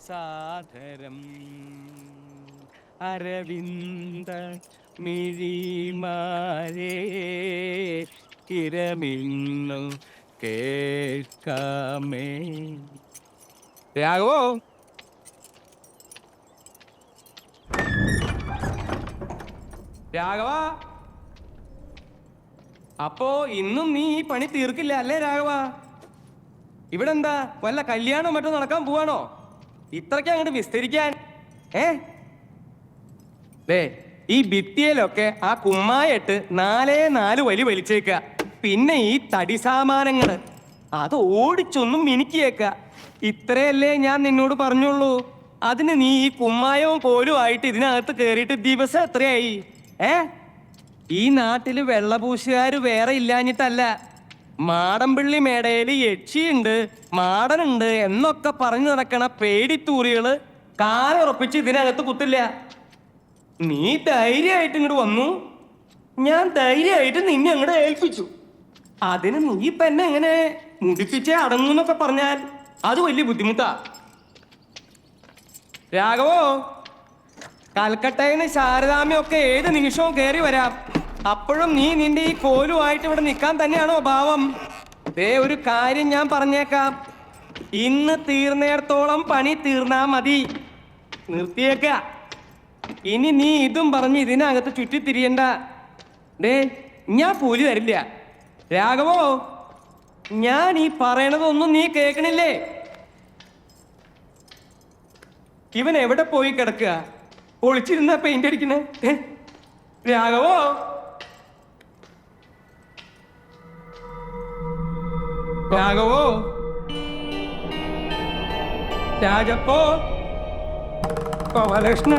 സാദരം അരവിന്ദ മിഴിമാരേ ഇരമിന്നു കേൾക്കാമേ. രാഘവോ, രാഘവ, അപ്പോ ഇന്നും നീ ഈ പണി തീർക്കില്ല അല്ലേ രാഘവ? ഇവിടെ എന്താ വല്ല കല്യാണോ മറ്റോ നടക്കാൻ പോവാണോ ഇത്രയ്ക്ക് അങ്ങോട്ട് വിസ്തരിക്കാൻ? ഈ ഭിത്തിയിലൊക്കെ ആ കുമ്മായിട്ട് 4 വലി വലിച്ചേക്ക. പിന്നെ ഈ തടി സാമാനങ്ങള് അത് ഓടിച്ചൊന്നും മിനുക്കിയേക്ക. ഇത്രയല്ലേ ഞാൻ നിന്നോട് പറഞ്ഞുള്ളൂ. അതിന് നീ ഈ കുമ്മായവും കോലും ആയിട്ട് ഇതിനകത്ത് കേറിയിട്ട് ദിവസം എത്രയായി? ഈ നാട്ടില് വെള്ളപൂശുകാര് വേറെ ഇല്ലാഞ്ഞിട്ടല്ല. മാടമ്പിള്ളി മേടയില് യക്ഷിയുണ്ട്, മാടനുണ്ട് എന്നൊക്കെ പറഞ്ഞു നടക്കണ പേടിത്തൂറികള് കാലുറപ്പിച്ച് ഇതിനകത്ത് കുത്തില്ല. നീ ധൈര്യമായിട്ട് ഇങ്ങോട്ട് വന്നു, ഞാൻ ധൈര്യമായിട്ട് നിന്നെ അങ്ങോട്ട് ഏൽപ്പിച്ചു. അതിന് നീ ഇപ്പൊ എന്നെ എങ്ങനെ മുടിപ്പിച്ചേ അടങ്ങുന്നൊക്കെ പറഞ്ഞാൽ അത് വലിയ ബുദ്ധിമുട്ടാ. രാഘവോ, കൽക്കട്ടയിന്ന് ശാരദാമ്മയൊക്കെ ഏത് നിമിഷവും കയറി വരാം. അപ്പോഴും നീ നിന്റെ ഈ കോലുമായിട്ട് ഇവിടെ നിൽക്കാൻ തന്നെയാണോ ഭാവം? ഒരു കാര്യം ഞാൻ പറഞ്ഞേക്കാം, ഇന്ന് തീർന്നേടത്തോളം പണി തീർന്നാ മതി. നിർത്തിയേക്ക. ഇനി നീ ഇതും പറഞ്ഞ് ഇതിനകത്ത് ചുറ്റിത്തിരിയണ്ട. ഞാൻ കൂലി തരില്ല. രാഘവോ, ഞാൻ ഈ പറയണതൊന്നും നീ കേൾക്കണില്ലേ? ഇവൻ എവിടെ പോയി കിടക്കുക? ഒളിച്ചിരുന്ന പെയിന്റ് അടിക്കണേ. രാഘവോ, രാഘവോ, രാജപ്പോ, കോവലകൃഷ്ണ.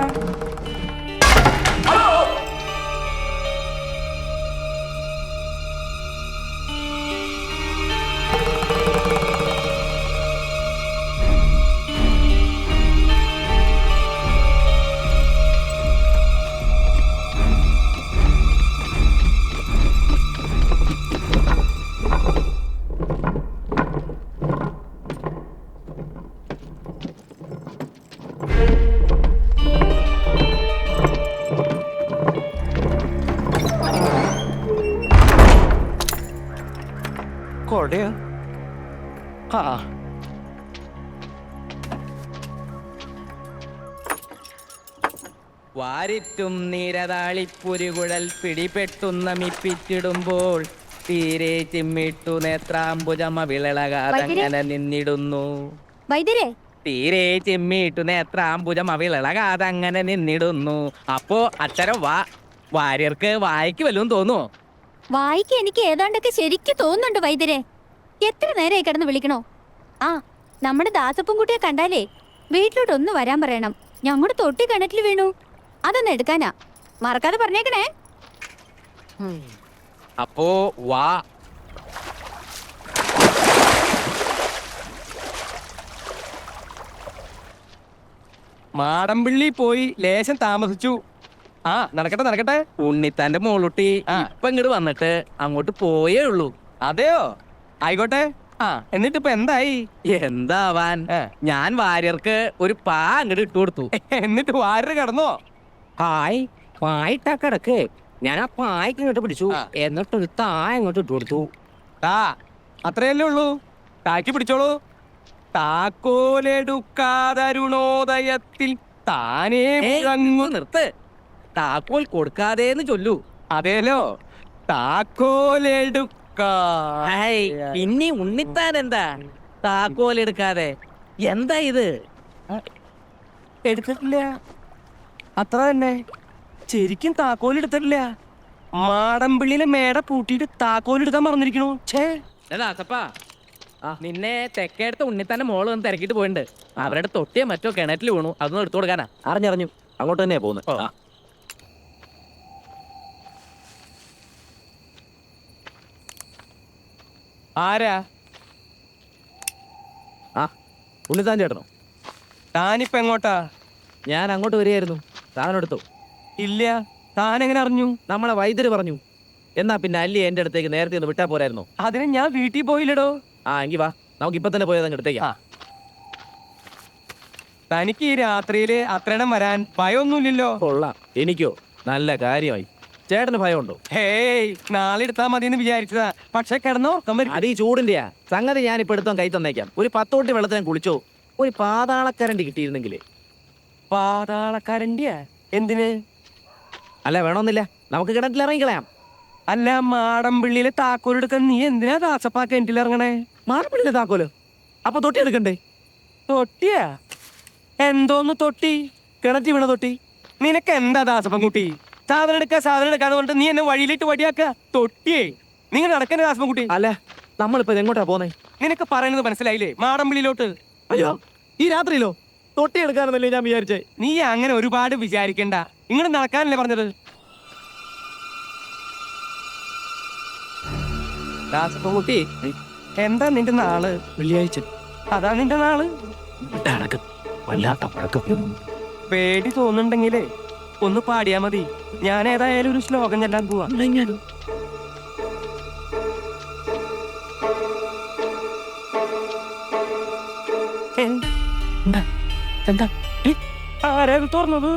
കൊടയോ? വാരിറ്റും നീരതാളിപ്പുരുകുഴൽ പിടിപെട്ടുന്ന മിപ്പിച്ചിടുമ്പോൾ തീരെ ചിമ്മിട്ടു നേത്രാംബുജമ വിളകാതങ്ങനെ നിന്നിടുന്നു. തീരെ ചിമ്മിട്ടു നേത്രാംബുജമ വിളകാതങ്ങനെ നിന്നിടുന്നു. അപ്പോ അക്ഷരം വാര്യർക്ക് വായിക്ക് വല്ലതും തോന്നുവോ? വായിക്ക് എനിക്ക് ഏതാണ്ടൊക്കെ ശരിക്കും തോന്നുന്നുണ്ട് വൈദ്യരെ. എത്ര നേരമായി കിടന്ന് വിളിക്കണോ? നമ്മുടെ ദാസപ്പൻകുട്ടിയെ കണ്ടാലേ വീട്ടിലോട്ട് ഒന്ന് വരാൻ പറയണം. ഞങ്ങളുടെ തൊട്ടി കിണറ്റിൽ വീണു, അതൊന്ന് എടുക്കാനാ. മറക്കാതെ പറഞ്ഞേക്കണേ. അപ്പോ വാ. മാടമ്പിള്ളി പോയി ലേശം താമസിച്ചു. നടക്കട്ടെ. ഉണ്ണിത്താന്റെ മോളുട്ടി ഇപ്പൊ ഇങ്ങോട്ട് വന്നിട്ട് അങ്ങോട്ട് പോയേ ഉള്ളൂ. അതെയോ? ആയിക്കോട്ടെ. എന്നിട്ടിപ്പൊ എന്തായി? എന്താവാൻ, ഞാൻ വാര്യർക്ക് ഒരു പാ അങ്ങോട്ട് ഇട്ടു കൊടുത്തു. എന്നിട്ട് വാര്യർ കിടന്നോ? പായിട്ടാ കിടക്ക്. ഞാൻ ആ പായ്ക്ക് ഇങ്ങോട്ട് പിടിച്ചു, എന്നിട്ടൊരു താ ഇങ്ങോട്ട് ഇട്ടു കൊടുത്തു. അത്രയല്ലേ ഉള്ളൂ. താക്കി പിടിച്ചോളൂ. താക്കോലെടുക്കാതരുണോദയത്തിൽ താനേ നിർത്ത്. താക്കോൽ കൊടുക്കാതേന്ന് ചൊല്ലൂ. അതേലോ, താക്കോലെടുക്കാ. പിന്നെ ഉണ്ണിത്താൻ എന്താ താക്കോൽ എടുക്കാതെ? എന്താ ഇത്? എടുത്തിട്ടില്ല, അത്ര തന്നെ. ശരിക്കും താക്കോൽ എടുത്തിട്ടില്ല. മാടമ്പിള്ളിയിലെ മേട പൂട്ടിയിട്ട് താക്കോൽ എടുക്കാൻ മറന്നിരിക്കണു. നിന്നെ തെക്കേടുത്ത ഉണ്ണിത്താന്റെ മോള് വന്ന് തിരക്കിട്ട് പോയിട്ടുണ്ട്. അവരുടെ തൊട്ടിയെ മറ്റോ കിണറ്റിൽ വീണു, അതൊന്നും എടുത്തു കൊടുക്കാനാ. അറിഞ്ഞു, അങ്ങോട്ട് തന്നെയാ പോകുന്നത്. ആരാ? ഉണ്ണിത്താൻ ചേട്ടനോ? താനിപ്പോ എങ്ങോട്ടാ? ഞാൻ അങ്ങോട്ട് വരികയായിരുന്നു. താനെടുത്തോ? ഇല്ല. താനെങ്ങനെ അറിഞ്ഞു? നമ്മളെ വൈദ്യര് പറഞ്ഞു. എന്നാ പിന്നെ അല്ലി എന്റെ അടുത്തേക്ക് നേരത്തെ ഒന്ന് വിട്ടാ പോരായിരുന്നോ? അതിന് ഞാൻ വീട്ടിൽ പോയില്ലടോ. എങ്കി വാ, നമുക്ക് ഇപ്പൊ തന്നെ പോയത് അങ്ങ് എടുത്തേക്കാം. തനിക്ക് ഈ രാത്രിയില് അത്രയിടം വരാൻ ഭയമൊന്നുമില്ലല്ലോ? കൊള്ളാം. എനിക്കോ നല്ല കാര്യമായി. ചേട്ടന് ഭയമുണ്ടോ? ഹേയ്, നാളെ എടുത്താൽ മതി എന്ന് വിചാരിച്ചതാ. പക്ഷെ കിടന്നോ അത് ഈ ചൂടിന്റെയാ സംഗതി. ഞാൻ ഇപ്പൊ എടുത്തോ കൈ തന്നേക്കാം. ഒരു 10 തൊട്ടി വെള്ളത്തിന് കുളിച്ചോ. ഒരു പാതാളക്കരണ്ടി കിട്ടിയിരുന്നെങ്കിലേ. പാതാളക്കാരൻ്റെയാ? എന്തിന്? അല്ല വേണമെന്നില്ല, നമുക്ക് കിണറ്റിൽ ഇറങ്ങിക്കളയാം. അല്ല, മാടമ്പിള്ളിയിലെ താക്കോലെടുക്കാൻ നീ എന്തിനാ ദാസപ്പാ കിണറ്റിലിറങ്ങണേ? മാറപ്പിള്ളിലെ താക്കോല്. അപ്പൊ തൊട്ടി എടുക്കണ്ടേ? തൊട്ടിയാ? എന്തോന്ന് തൊട്ടി? കിണറ്റി വീണ തൊട്ടി. നിനക്ക് എന്താ ദാസപ്പൻ കുട്ടി? സാധനം എടുക്കാന്ന് പറഞ്ഞിട്ട് നീ എന്നെ വഴിയിലിട്ട് വടിയാക്ക. തൊട്ടിയേ, നിങ്ങൾ നടക്കണേ ദാസപ്പൻ കുട്ടി. അല്ല, നമ്മളിപ്പോ എങ്ങോട്ടാ പോന്നേ? നിനക്ക് പറയുന്നത് മനസ്സിലായില്ലേ? മാടമ്പിള്ളിയിലോട്ട്. അയ്യോ, ഈ രാത്രിയിലോ? തൊട്ടി എടുക്കാനെന്നല്ലേ ഞാൻ വിചാരിച്ചേ. നീ അങ്ങനെ ഒരുപാട് വിചാരിക്കണ്ട. ഇങ്ങനെ നടക്കാനല്ലേ പറഞ്ഞത്? ദാസപ്പൻ കുട്ടി, എന്താ നിന്റെ നാള്? വെള്ളിയാഴ്ച. അതാ നിന്റെ നാള്? വല്ലാത്ത പഴക്കം. പേടി തോന്നുന്നുണ്ടെങ്കിലേ ഒന്ന് പാടിയാ മതി. ഞാൻ ഏതായാലും ഒരു ശ്ലോകം ചെല്ലാൻ പോവാ. എന്താ ആരാ തുറന്നത്?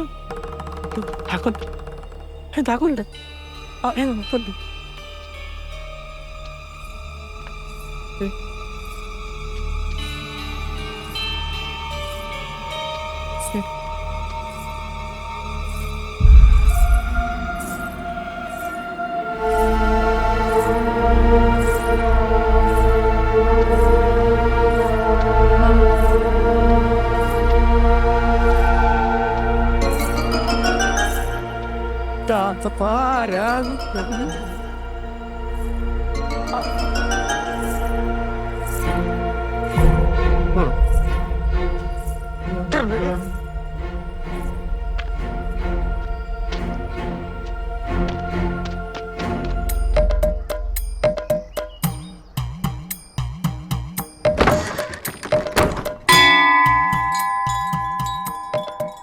താക്കോലുണ്ട്.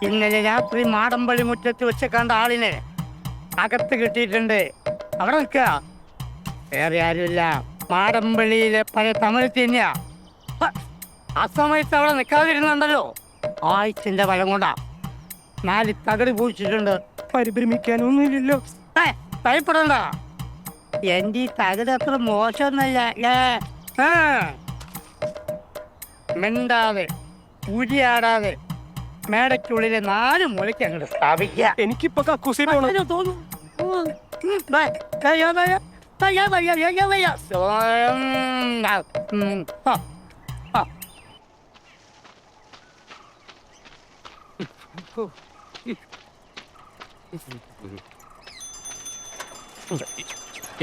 ഇന്നലെ രാത്രി മാടമ്പള്ളി മുറ്റത്ത് വെച്ച് കണ്ട ആളിനെ അകത്ത് കിട്ടിയിട്ടുണ്ട്. അവിടെ നിൽക്കുക. വേറെ ആരുമില്ല, മാടമ്പള്ളിയിലെ പഴയ തമിഴ് തന്നെയാ. ആ സമയത്ത് അവിടെ നിൽക്കാതിരുന്നുണ്ടല്ലോ, ആഴ്ചന്റെ ഫലം കൊണ്ടാ 4 തകടി പൂച്ചിട്ടുണ്ട്. പരിഭ്രമിക്കാനൊന്നുമില്ലല്ലോ. ഭയപ്പെടണ്ട, എന്റെ ഈ തകട് അത്ര മോശമൊന്നല്ല. മിണ്ടാതെ ഉരിയാടാതെ മേടയ്ക്കുള്ളിലെ 4 മുളയ്ക്ക് അങ്ങോട്ട് സ്ഥാപിക്കുക. എനിക്കിപ്പോ കക്കൂസി പോണം. തോന്നുന്നു.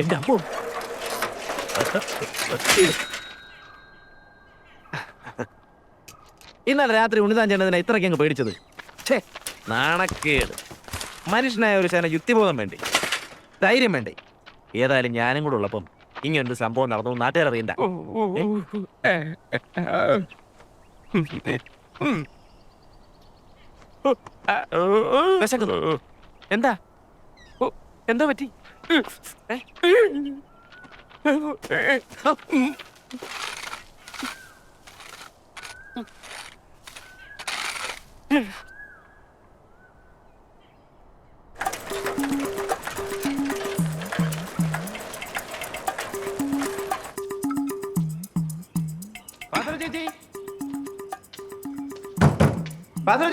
എന്റെ അമ്മോ. ഇന്നലെ രാത്രി ഉണ്ണിതാൻ ചേട്ടതിനെ ഇത്രയ്ക്ക് അങ്ങ് പേടിച്ചത്. ഛേ, നാണക്കേട്. മനുഷ്യനായ ഒരു ശേന യുക്തിബോധം വേണ്ടേ, ധൈര്യം വേണ്ടേ? ഏതായാലും ഞാനും കൂടെ ഉള്ളപ്പം ഇങ്ങനൊരു സംഭവം നടന്നു നാട്ടുകാരറിയണ്ട. എന്താ എന്താ പറ്റി?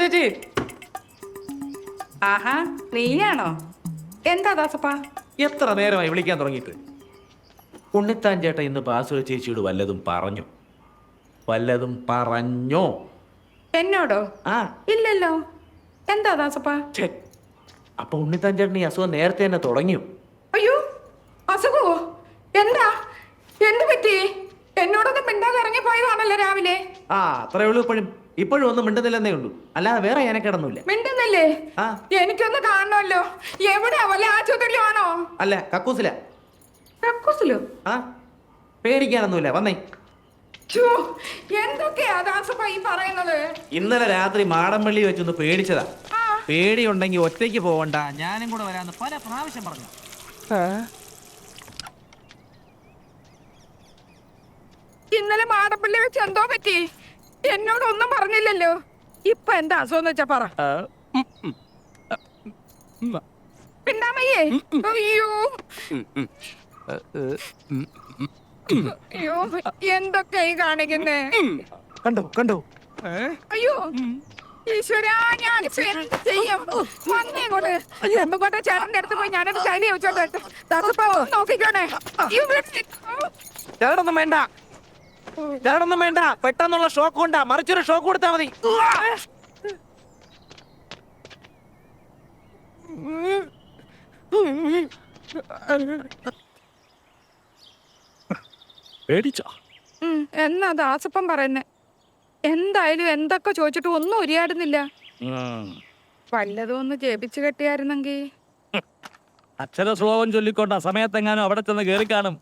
ചേച്ചി, ആഹാ, നീയാണോ? എന്താ ദാസപ്പാ? എത്ര നേരമായി വിളിക്കാൻ തുടങ്ങിയിട്ട്? ഉണ്ണിത്താൻ ചേട്ടൻ ഇന്ന് പാസുര ചേച്ചിയോട് വല്ലതും പറഞ്ഞോ? എന്നോടോ? ആ, ഇല്ലല്ലോ. എന്താ ദാസപ്പാ? അപ്പൊ ഉണ്ണിത്താൻ ചേട്ടൻ ഈ അസുഖം നേരത്തെ തന്നെ തുടങ്ങിയോ? അയ്യോ, അസുഖമോ? എന്താ? എന്ത് പറ്റി? എന്നോടൊന്നും മിണ്ടാതെ ഇറങ്ങിപ്പോയതാണല്ലോ രാവിലെ. ആ, അത്രേ ഉള്ളൂ. ഇപ്പോഴും ഒന്നും മിണ്ടുന്നില്ലെന്നേ ഉള്ളൂ, അല്ലാതെ വേറെ ഞാനക്കിടന്നില്ല. മിണ്ടുന്നില്ലേ? ആ, എനിക്കൊന്ന് കാണണമല്ലോ. എവിടെയാ? വല്ല ആശുപത്രിയിലാണോ? അല്ല, കക്കൂസില. കക്കൂസിലോ? ആ, പേടിക്കാനൊന്നുമില്ല, വന്നേ. എന്തൊക്കെയാ ദാസപ്പാ ഈ പറയുന്നത്? ഇന്നലെ രാത്രി മാടമ്പള്ളി വെച്ചൊന്ന് പേടിച്ചതാ. പേടിയുണ്ടെങ്കിൽ ഒറ്റയ്ക്ക് പോവണ്ട, ഞാനും കൂടെ വരാന്ന് പല പ്രാവശ്യം പറഞ്ഞു. ഇന്നലെ മാടപ്പള്ളി വെച്ച് എന്തോ പറ്റി? എന്നോടൊന്നും പറഞ്ഞില്ലല്ലോ. ഇപ്പൊ എന്താ അസുഖം വെച്ചാ പറ. പിന്നാമയ്യേ, അയ്യോ അയ്യോ, എന്തൊക്കെ ഈ കാണിക്കുന്നേ? കണ്ടോ അയ്യോ ഈശ്വരാ, ഞാൻ എന്ത് ചെയ്യും? വന്നേ ഇങ്ങോട്ട്. എമ്പുകോട്ടെ ചേട്ടന്റെ അടുത്ത് പോയി ഞാനൊരു കൈ വെച്ചോട്ടെ. ദാസപ്പ നോക്കിക്കോണേ. ചേട്ടനൊന്നും വേണ്ട പെട്ടെന്നുള്ള ഷോക്ക് കൊണ്ടാ, മറിച്ചൊരു ഷോക്ക് കൊടുത്താ മതി. പേടിച്ചോ? എന്നാ ദാസപ്പം പറയുന്നേ? എന്തായാലും എന്തൊക്കെ ചോദിച്ചിട്ട് ഒന്നും ഉരിയാടുന്നില്ല. വല്ലതും ഒന്ന് ജപിച്ചു കെട്ടിയായിരുന്നെങ്കി. അക്ഷര ശ്ലോകം ചൊല്ലിക്കൊണ്ട് അസമയത്തെങ്ങാനും അവിടെ ചെന്ന് കയറി കാണും.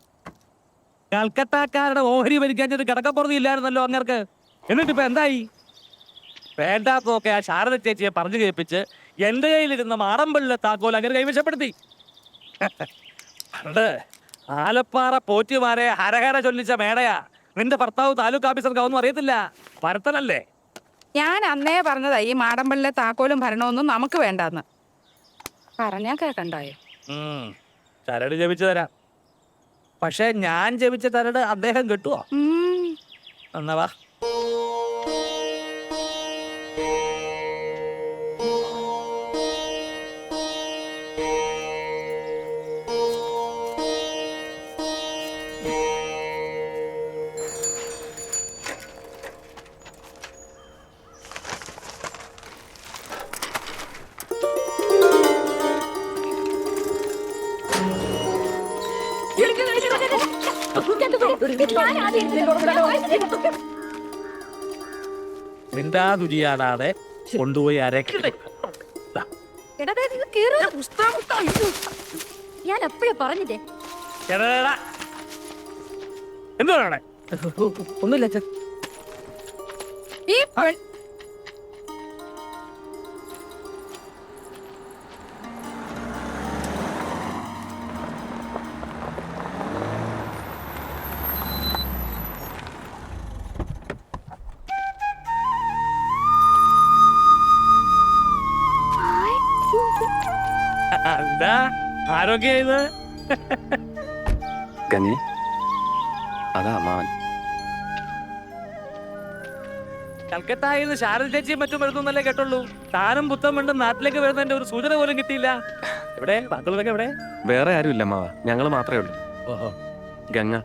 കൽക്കട്ടക്കാരുടെ ഓഹരി ഭരിക്കാഞ്ഞത് കിടക്കപ്പുറത്ത് ഇല്ലായിരുന്നല്ലോ അങ്ങർക്ക്. എന്നിട്ടിപ്പോ എന്തായി? വേണ്ടാത്തതൊക്കെ ആ ശാരദ ചേച്ചിയെ പറഞ്ഞു കേൾപ്പിച്ച് എന്റെ കയ്യിലിരുന്ന മാടമ്പള്ളിലെ താക്കോൽ അങ്ങനെ കൈവശപ്പെടുത്തി. പണ്ട് ആലപ്പാറ പോറ്റുമാരെ ഹരഹര ചൊല്ലിച്ച മേടയാ. നിന്റെ ഭർത്താവ് താലൂക്ക് ഓഫീസർക്കാവൊന്നും അറിയത്തില്ല, പരത്തനല്ലേ. ഞാൻ അന്നേ പറഞ്ഞതാ ഈ മാടമ്പള്ളിലെ താക്കോലും ഭരണമൊന്നും നമുക്ക് വേണ്ടാന്ന്. പറഞ്ഞാ കേക്കണ്ടായോ? ചരട് ജപിച്ചു തരാം. പക്ഷെ ഞാൻ ജപിച്ച ചരട് അദ്ദേഹം കിട്ടുവോ? എന്നാ വാ. മിണ്ടാതുരിയാടാതെ കൊണ്ടുപോയി അരക്കട്ടെ. ഞാൻ എപ്പോഴാ പറഞ്ഞില്ലേ? എന്താണ്? ഒന്നുമില്ല. ഈ എന്താ ആരോഗ്യ ഇത്? ഗംഗേ, അതാ അമ്മാവൻ. കൽക്കട്ടയിൽ നിന്ന് ശാരദ ചേച്ചിയും മറ്റും വരുന്നല്ലേ കേട്ടുള്ളൂ. താനും പുത്തം വീണ്ടും നാട്ടിലേക്ക് വരുന്നതിന്റെ ഒരു സൂചന പോലും കിട്ടിയില്ല. എവിടെ മക്കളൊക്കെ എവിടെ? വേറെ ആരുമില്ല അമ്മാവ, ഞങ്ങള് മാത്രമേ ഉള്ളൂ. ഓഹോ. ഗംഗ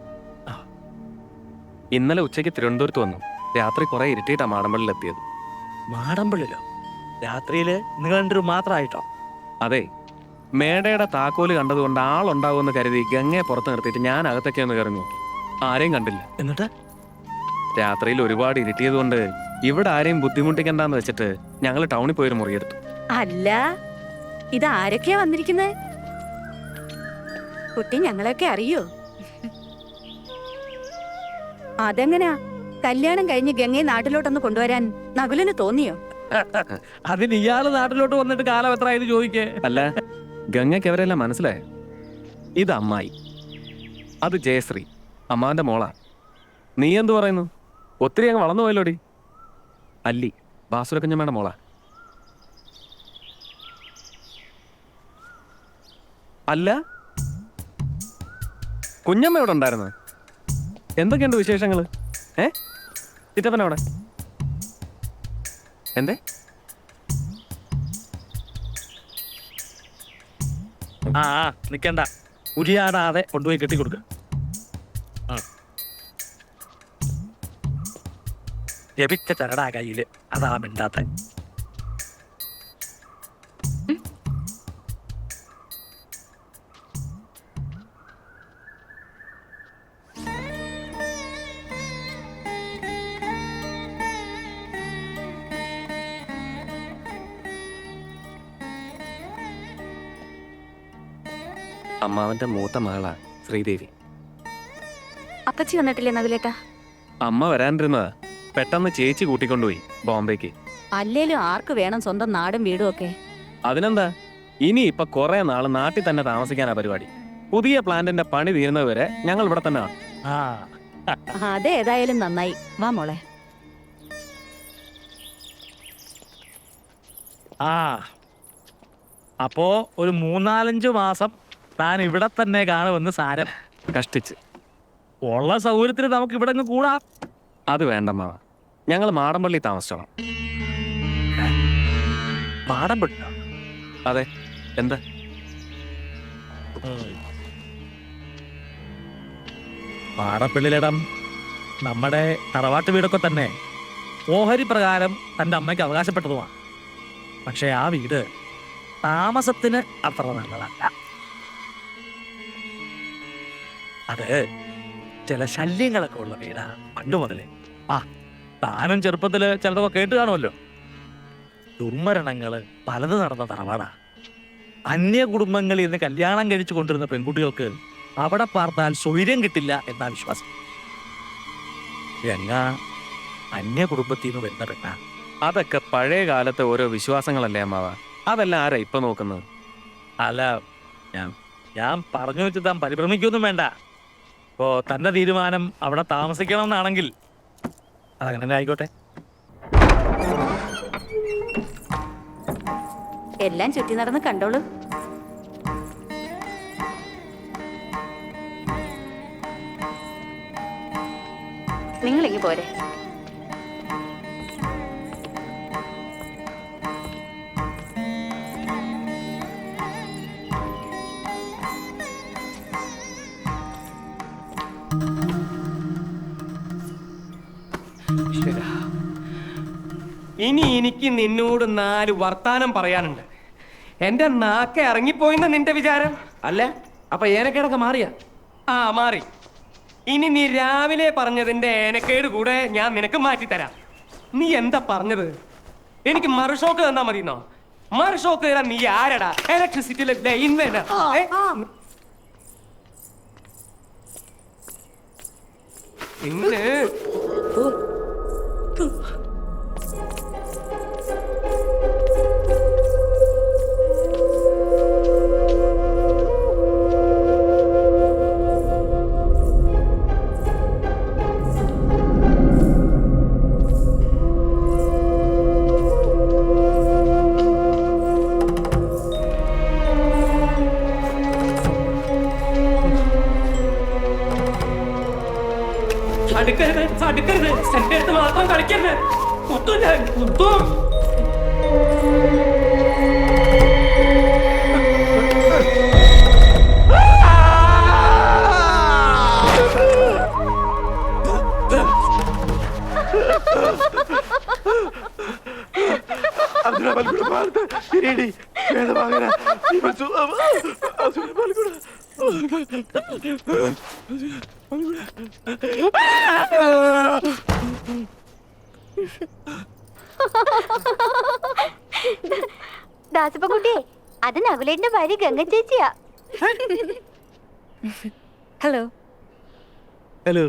ഇന്നലെ ഉച്ചയ്ക്ക് തിരുവനന്തപുരത്ത് വന്നു. രാത്രി കുറെ ഇരുട്ടിയിട്ടാ മാടമ്പള്ളിൽ എത്തിയത്. മാടമ്പള്ളിലോ? രാത്രിയില് നിങ്ങൾ രണ്ടുപേരും മാത്രമായിട്ടോ? അതെ, മേടയുടെ താക്കോല് കണ്ടതുകൊണ്ട് ആളുണ്ടാവുമെന്ന് കരുതി ഗംഗയെ പുറത്ത് നിർത്തിയിട്ട് ഞാൻ അകത്തൊക്കെ ഒന്ന് കയറി നോക്കി. ആരെയും കണ്ടില്ല. എന്നിട്ട് രാത്രിയിൽ ഒരുപാട് ഇരുട്ടിയതുകൊണ്ട് ഇവിടെ ആരെയും ബുദ്ധിമുട്ടിക്കണ്ടെന്ന് വെച്ചിട്ട് ഞങ്ങൾ ടൗണിൽ പോയൊരു മുറിയെടുത്തു. അല്ല, ഇത് ആരൊക്കെയാ വന്നിരിക്കുന്നത്? കുട്ടി ഞങ്ങളൊക്കെ അറിയോ? അതെങ്ങനെയാ കല്യാണം കഴിഞ്ഞ് ഗംഗയെ നാട്ടിലോട്ടൊന്ന് കൊണ്ടുവരാൻ നകുലിന് തോന്നിയോ? അതിന് ഇയാള് നാട്ടിലോട്ട് വന്നിട്ട് കാലം എത്ര ആയത് ചോദിക്കേ? അല്ല, ഗംഗയ്ക്ക് അവരെല്ലാം മനസ്സിലായ. ഇത് അമ്മായി, അത് ജയശ്രീ, അമ്മാവന്റെ മോളാ. നീ എന്തു പറയുന്നു? ഒത്തിരി അങ്ങ് വളർന്നു പോയല്ലോടി. അല്ലി, ബാസുരക്കഞ്ഞമ്മയുടെ മോളാ. അല്ല, കുഞ്ഞമ്മ ഇവിടെ ഉണ്ടായിരുന്നു. എന്തൊക്കെയുണ്ട് വിശേഷങ്ങള്? ചിറ്റപ്പനവിടെ എന്തേ? ആ നിക്കണ്ട, ഉരിയാടാതെ കൊണ്ടുപോയി കെട്ടിക്കൊടുക്ക. ജപിച്ച ചരടാ കയ്യില്, അതാ മിണ്ടാത്ത. അമ്മാവന്റെ മൂത്ത മകളാ ശ്രീദേവി. അപ്പച്ചി വന്നിട്ടില്ലേ നകുലേട്ടാ? അമ്മ വരാനിരുന്നതാ, പെട്ടെന്ന് ചേച്ചി കൂട്ടിക്കൊണ്ടുപോയി ബോംബേക്ക്. അല്ലേലും ആർക്ക് വേണം സ്വന്തം നാടും വീടും ഒക്കെ? അതിനെന്താ, ഇനി ഇപ്പൊ കുറെ നാള് നാട്ടിൽ തന്നെ താമസിക്കാനാ പരിപാടി. പുതിയ പ്ലാന്റിന്റെ പണി തീരുന്നതുവരെ ഞങ്ങൾ ഇവിടെ തന്നെ ആണ്. അതേതായാലും നന്നായി. വാ മോളെ. ആ അപ്പോ ഒരു 3-4 മാസം താൻ ഇവിടെ തന്നെ കാണുമെന്ന് സാരം. കഷ്ടിച്ച്. ഉള്ള സൗകര്യത്തിന് നമുക്ക് ഇവിടെ അങ്ങ് കൂടാം. അത് വേണ്ടമ്മാവ, ഞങ്ങൾ മാടമ്പള്ളി താമസിച്ചോളാം. മാടമ്പള്ളി? അതെ, എന്താ? മാടപ്പള്ളിയിലിടം നമ്മുടെ തറവാട്ട് വീടൊക്കെ തന്നെ ഓഹരി പ്രകാരം തൻ്റെ അമ്മയ്ക്ക് അവകാശപ്പെട്ടതുമാണ്. പക്ഷെ ആ വീട് താമസത്തിന് അത്ര നല്ലതല്ല. അത് ചില ശല്യങ്ങളൊക്കെ ഉള്ള വീടാ പണ്ട് മുതലേ. ആ താനും ചെറുപ്പത്തില് ചിലതൊക്കെ കേട്ട് കാണുമല്ലോ. ദുർമരണങ്ങള് പലത് നടന്ന തറവാടാ. അന്യ കുടുംബങ്ങളിൽ നിന്ന് കല്യാണം കഴിച്ചു കൊണ്ടിരുന്ന പെൺകുട്ടികൾക്ക് അവിടെ പാർത്താൽ സ്വൈര്യം കിട്ടില്ല എന്നാ വിശ്വാസം. രംഗ അന്യ കുടുംബത്തിൽ നിന്ന് വരുന്ന പെണ്ണ. അതൊക്കെ പഴയ കാലത്തെ ഓരോ വിശ്വാസങ്ങളല്ലേ അമ്മാവ, അതെല്ലാം ആരാ ഇപ്പൊ നോക്കുന്നത്? അല്ല, ഞാൻ പറഞ്ഞു വെച്ച് താൻ പരിഭ്രമിക്കൊന്നും വേണ്ട. ഇപ്പോ തന്റെ തീരുമാനം അവിടെ താമസിക്കണം എന്നാണെങ്കിൽ അതങ്ങനെ തന്നെ ആയിക്കോട്ടെ. എല്ലാം ചുറ്റി നടന്ന് കണ്ടോളൂ. നിങ്ങളിങ്ങ് പോരെ. ഇനി എനിക്ക് നിന്നോട് 4 വർത്താനം പറയാനുണ്ട്. എന്റെ നാക്ക ഇറങ്ങിപ്പോയിന്ന നിന്റെ വിചാരം? അല്ല, അപ്പൊ ഏനക്കേടൊക്കെ മാറിയ? ആ, മാറി. ഇനി നീ രാവിലെ പറഞ്ഞതിന്റെ ഏനക്കേട് കൂടെ ഞാൻ നിനക്ക് മാറ്റിത്തരാം. നീ എന്താ പറഞ്ഞത്? എനിക്ക് മറുഷോക്ക് തന്നാ മതിന്നോ? മറുഷോക്ക് തരാൻ നീ ആരടാ? ഇലക്ട്രിസിറ്റിയിലെ ലൈൻമാനാ? ഇന്ന് അടുക്കരുത്, എന്റെ അടുത്ത് മാത്രം കളിക്കരുത്. കുത്തും ഞാൻ, കുത്തും. ദാസപ്പൻകുട്ടിയെ, അത് നകുലേന്റെ ഭാര്യ ഗംഗ ചേച്ചിയാ. ഹലോ. ഹലോ.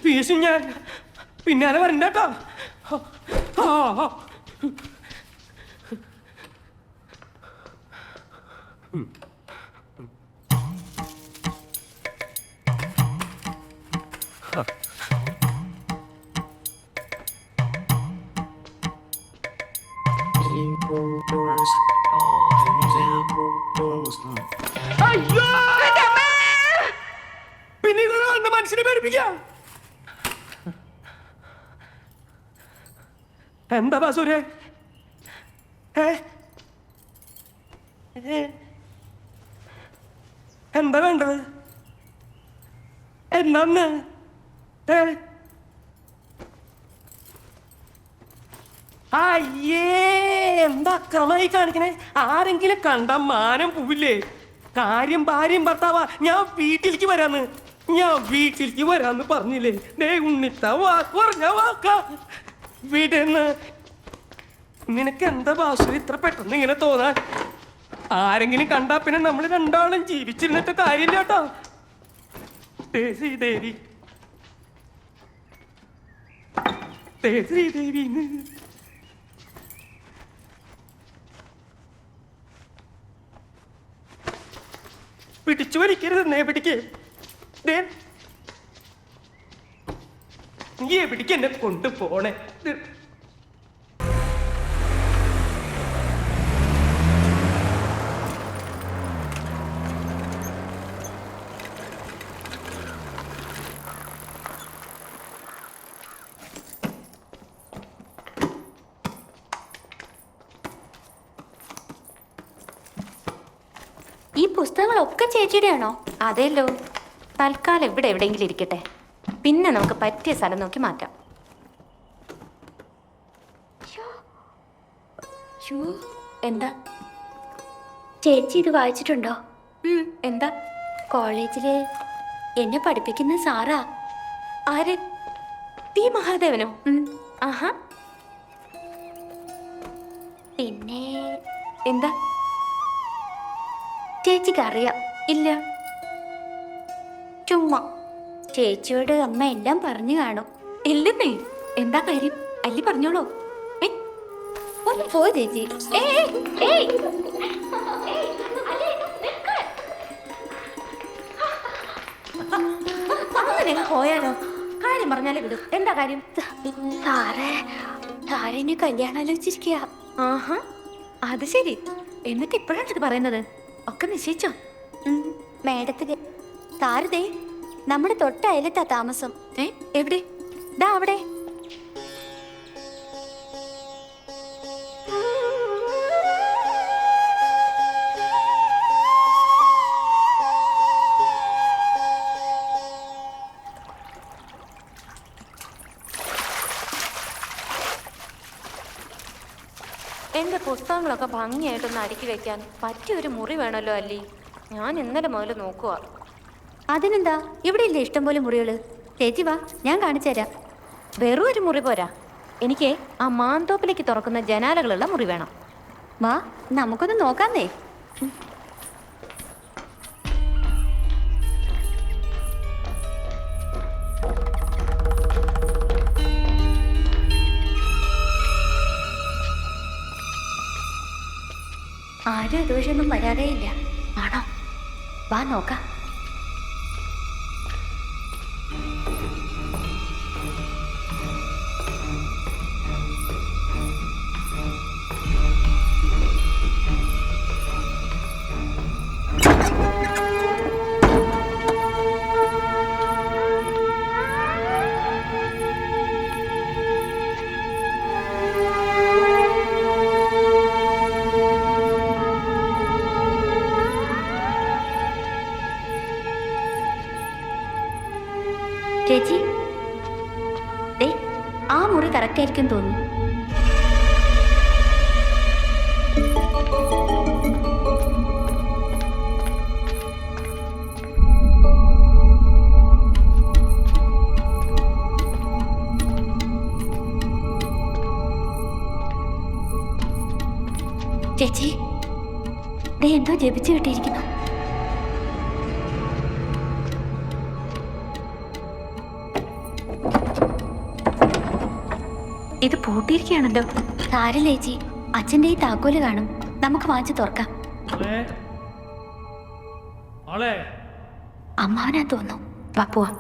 വീശും ഞാൻ, പിന്നാലെ വരണ്ടോ? പിന്നെ മനുഷ്യനെ പേടിപ്പിക്കാം. എന്താ ബാസൂരെ? എന്താ വേണ്ടത്? എന്താന്ന്? അയ്യേ, എന്താ അക്രമായി കാണിക്കണേ? ആരെങ്കിലും കണ്ട മാനം പോവില്ലേ? കാര്യം ഭാര്യയും ഭർത്താവാ. ഞാൻ വീട്ടിലേക്ക് വരാന്ന് പറഞ്ഞില്ലേ? ദേ ഉണ്ണിത്ത വാക്ക് പറഞ്ഞ വാക്കാ. വീടെന്ന് നിനക്ക് എന്താ ഭാഷ ഇത്ര പെട്ടെന്ന് ഇങ്ങനെ തോന്നാൻ? ആരെങ്കിലും കണ്ടാ പിന്നെ നമ്മൾ രണ്ടാളും ജീവിച്ചിരുന്നിട്ട് കാര്യമില്ല കേട്ടോ. ശ്രീദേവി, ശ്രീദേവി പിടിച്ചു വലിക്കരുത്. പിടിക്ക്. നീ എവിടേക്ക് എന്നെ കൊണ്ടുപോണേ? പുസ്തകങ്ങളൊക്കെ ചേച്ചിയുടെ ആണോ? അതേല്ലോ. തൽക്കാലം ഇവിടെ എവിടെയെങ്കിലും ഇരിക്കട്ടെ, പിന്നെ നമുക്ക് പറ്റിയ സ്ഥലം നോക്കി മാറ്റാം. എന്താ ചേച്ചി ഇത് വായിച്ചിട്ടുണ്ടോ? എന്താ? കോളേജില് എന്നെ പഠിപ്പിക്കുന്ന സാറാ. ആര്? ടി മഹാദേവനോ? ആഹാ. പിന്നെ എന്താ? ചേച്ചിക്ക് അറിയാം? ഇല്ല. ചുമ്മാ ചേച്ചിയോട് അമ്മ എല്ലാം പറഞ്ഞു കാണും. ഇല്ലെന്നേ. എന്താ കാര്യം? അല്ലി പറഞ്ഞോളൂ. ഒന്ന് പോ ചേച്ചി. അങ്ങനെ പോയാലോ? കാര്യം പറഞ്ഞാലേ വിടും. എന്താ കാര്യം? താരനെ കല്യാണം ആലോചിച്ചിരിക്കുക. ആഹാ, അത് ശരി. എന്നിട്ട് ഇപ്പോഴാണ് ഇത് പറയുന്നത്? ഒക്കെ നിശ്ചയിച്ചോ? മേഡത്തിന് താരതേ നമ്മുടെ തൊട്ട അയലത്താ താമസം. എവിടെ? ദാ അവിടെ. എന്റെ പുസ്തകങ്ങളൊക്കെ ഭംഗിയായിട്ടൊന്ന് അടുക്കി വെക്കാൻ പറ്റിയൊരു മുറി വേണമല്ലോ അല്ലി. ഞാൻ ഇന്നലെ മുതൽ നോക്കുക. അതിനെന്താ, ഇവിടെ ഇല്ലേ ഇഷ്ടംപോലെ മുറികള്. ചേച്ചി വാ, ഞാൻ കാണിച്ചു തരാം. വെറും ഒരു മുറി പോരാ, എനിക്ക് ആ മാന്തോപ്പിലേക്ക് തുറക്കുന്ന ജനാലകളുള്ള മുറി വേണം. വാ, നമുക്കൊന്ന് നോക്കാന്നേ. ആരും ഇതുവഴിയൊന്നും വരാറേ ഇല്ല. ആണോ? വാ നോക്കാം. ചേച്ചി, ദേ ആ മുറി കറക്റ്റ് ആയിരിക്കും തോന്നുന്നു. ചേച്ചി, ദേ എന്തോ ജപിച്ചു കിട്ടിയിരിക്കുന്നു. ഇത് പൂട്ടിയിരിക്കുകയാണല്ലോ. സാരല്ലേ ചേച്ചി, അച്ഛൻ്റെ ഈ താക്കോല് കാണും, നമുക്ക് വാങ്ങിച്ച് തുറക്കാം. അമ്മാവനാ തോന്നുന്നു. വാ പോവാം.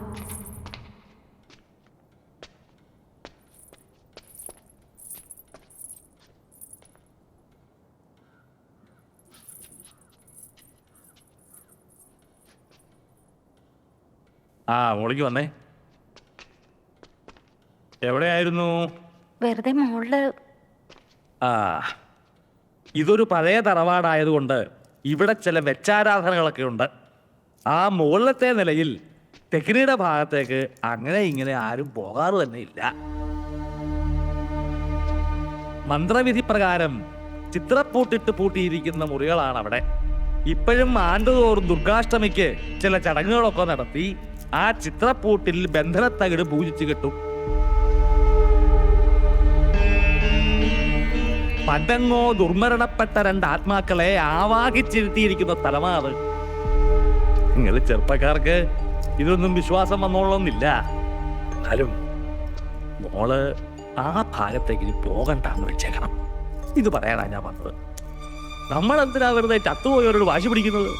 മോളിക്ക് വന്നേ. എവിടെയായിരുന്നു? വെറുതെ മോളില്. ഇതൊരു പഴയ തറവാടായതുകൊണ്ട് ഇവിടെ ചില വെച്ചാരാധനകളൊക്കെ ഉണ്ട്. ആ മുകളിലത്തെ നിലയിൽ തെക്കിനിയുടെ ഭാഗത്തേക്ക് അങ്ങനെ ഇങ്ങനെ ആരും പോകാറ് തന്നെ ഇല്ല. മന്ത്രവിധി പ്രകാരം ചിത്രപ്പൂട്ടിട്ട് പൂട്ടിയിരിക്കുന്ന മുറികളാണ് അവിടെ. ഇപ്പോഴും ആണ്ടുതോറും ദുർഗാഷ്ടമിക്ക് ചില ചടങ്ങുകളൊക്കെ നടത്തി ആ ചിത്രപ്പൂട്ടിൽ ബന്ധനത്തകിട് പൂജിച്ചു കെട്ടും. പണ്ടങ്ങോ ദുർമരണപ്പെട്ട രണ്ട് ആത്മാക്കളെ ആവാഹിച്ചിരുത്തിയിരിക്കുന്ന സ്ഥലമാണ്. നിങ്ങൾ ചെറുപ്പക്കാർക്ക് ഇതൊന്നും വിശ്വാസം വന്നോളന്നില്ല. എന്നാലും മോള് ആ ഭാഗത്തേക്ക് ഇനി പോകണ്ടെന്ന് വെച്ചേക്കണം. ഇത് പറയാനാ ഞാൻ വന്നത്. നമ്മൾ എന്തിനാ വെറുതെ ചത്തുപോയവരോട് വാശി പിടിക്കുന്നത്?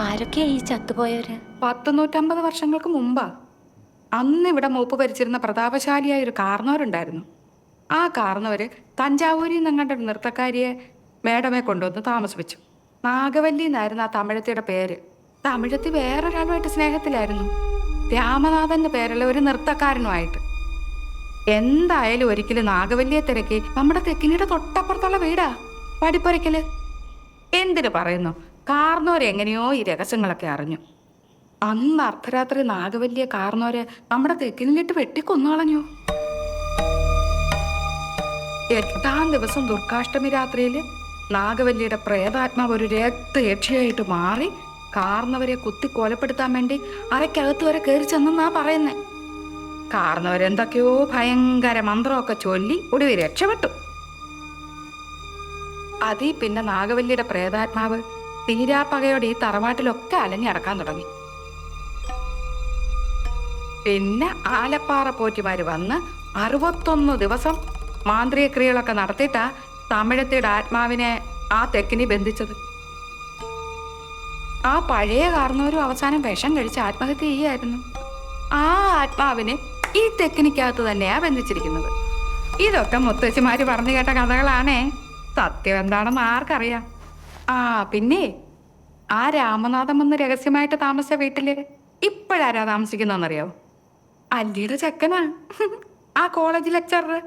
ആരൊക്കെയാ ഈ ചത്തുപോയവര്? 150 വർഷങ്ങൾക്ക് മുമ്പാ. അന്ന് ഇവിടെ മൂപ്പ് ഭരിച്ചിരുന്ന പ്രതാപശാലിയായ ഒരു കാർന്നവരുണ്ടായിരുന്നു. ആ കാർന്നവര് തഞ്ചാവൂരിൽ നിന്നങ്ങാണ്ട് ഒരു നൃത്തക്കാരിയെ മേഡമെ കൊണ്ടുവന്ന് താമസിപ്പിച്ചു. നാഗവല്ലി എന്നായിരുന്നു ആ തമിഴത്തിയുടെ പേര്. തമിഴത്തി വേറൊരാളുമായിട്ട് സ്നേഹത്തിലായിരുന്നു. രാമനാഥന്റെ പേരുള്ള ഒരു നൃത്തക്കാരനുമായിട്ട്. എന്തായാലും ഒരിക്കലും നാഗവല്ലിയെ തിരക്കി നമ്മുടെ തെക്കിനിയുടെ തൊട്ടപ്പുറത്തുള്ള വീടാ പടിപ്പുരയ്ക്കല്. എന്തിനു പറയുന്നു, കാർന്നോരെങ്ങനെയോ ഈ രഹസ്യങ്ങളൊക്കെ അറിഞ്ഞു. അന്ന് അർദ്ധരാത്രി നാഗവല്ലിയെ കാർന്നോരെ നമ്മുടെ തെക്കിനിലിട്ട് വെട്ടിക്കൊന്നുകളഞ്ഞു. 8-ാം ദിവസം ദുർഗാഷ്ടമി രാത്രിയിൽ നാഗവല്ലിയുടെ പ്രേതാത്മാവ് ഒരു രക്തയക്ഷിയായിട്ട് മാറി കാർന്നവരെ കുത്തി കൊലപ്പെടുത്താൻ വേണ്ടി അരയ്ക്കകത്ത് വരെ കയറി ചെന്നാ പറയുന്നേ. കാർന്നവരെന്തൊക്കെയോ ഭയങ്കര മന്ത്രമൊക്കെ ചൊല്ലി ഒടുവിൽ രക്ഷപ്പെട്ടു. അതീ പിന്നെ നാഗവല്ലിയുടെ പ്രേതാത്മാവ് തീരാപ്പകയോടെ ഈ തറവാട്ടിലൊക്കെ അലഞ്ഞടക്കാൻ തുടങ്ങി. പിന്നെ ആലപ്പാറ പോറ്റിമാര് വന്ന് 61 ദിവസം മാന്ത്രിക ക്രിയകളൊക്കെ നടത്തിയിട്ടാ തമിഴത്തിയുടെ ആത്മാവിനെ ആ തെക്കിനി ബന്ധിച്ചത്. ആ പഴയ കാർന്നവരും അവസാനം വിഷം കഴിച്ച് ആത്മഹത്യ ചെയ്യായിരുന്നു. ആ ആത്മാവിനെ ഈ തെക്കിനിക്കകത്ത് തന്നെയാ ബന്ധിച്ചിരിക്കുന്നത്. ഇതൊക്കെ മുത്തശ്ശിമാര് പറഞ്ഞു കേട്ട കഥകളാണേ. സത്യം എന്താണെന്ന് ആർക്കറിയാം. ആ പിന്നെ ആ രാമനാഥൻ വന്ന് രഹസ്യമായിട്ട് താമസിച്ച വീട്ടില് ഇപ്പോഴാരാ താമസിക്കുന്നറിയാവോ? അല്ലിയുടെ ചെക്കനാ, ആ കോളേജ് ലെക്ചറർ.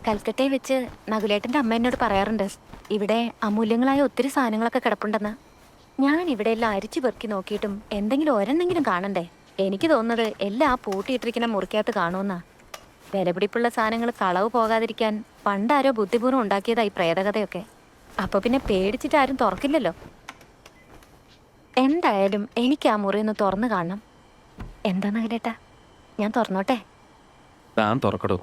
കൽക്കട്ടയിൽ വെച്ച് നകുലേട്ടൻ്റെ അമ്മ എന്നോട് പറയാറുണ്ട്, ഇവിടെ അമൂല്യങ്ങളായ ഒത്തിരി സാധനങ്ങളൊക്കെ കിടപ്പുണ്ടെന്ന്. ഞാൻ ഇവിടെ എല്ലാം അരിച്ചു പെറുക്കി നോക്കിയിട്ടും എന്തെങ്കിലും ഒരെണ്ണെങ്കിലും കാണണ്ടേ. എനിക്ക് തോന്നുന്നത് എല്ലാം ആ പൂട്ടിയിട്ടിരിക്കുന്ന മുറിക്കകത്ത് കാണുമെന്നാ. വിലപിടിപ്പുള്ള സാധനങ്ങൾ കളവ് പോകാതിരിക്കാൻ പണ്ടാരോ ബുദ്ധിപൂർവ്വം ഉണ്ടാക്കിയതായി പ്രേതകഥയൊക്കെ. അപ്പൊ പിന്നെ പേടിച്ചിട്ട് ആരും തുറക്കില്ലല്ലോ. എന്തായാലും എനിക്ക് ആ മുറി ഒന്ന് തുറന്നു കാണണം. എന്താ നകുലേട്ടാ, ഞാൻ തുറന്നോട്ടെ? താൻ തുറക്കടോ.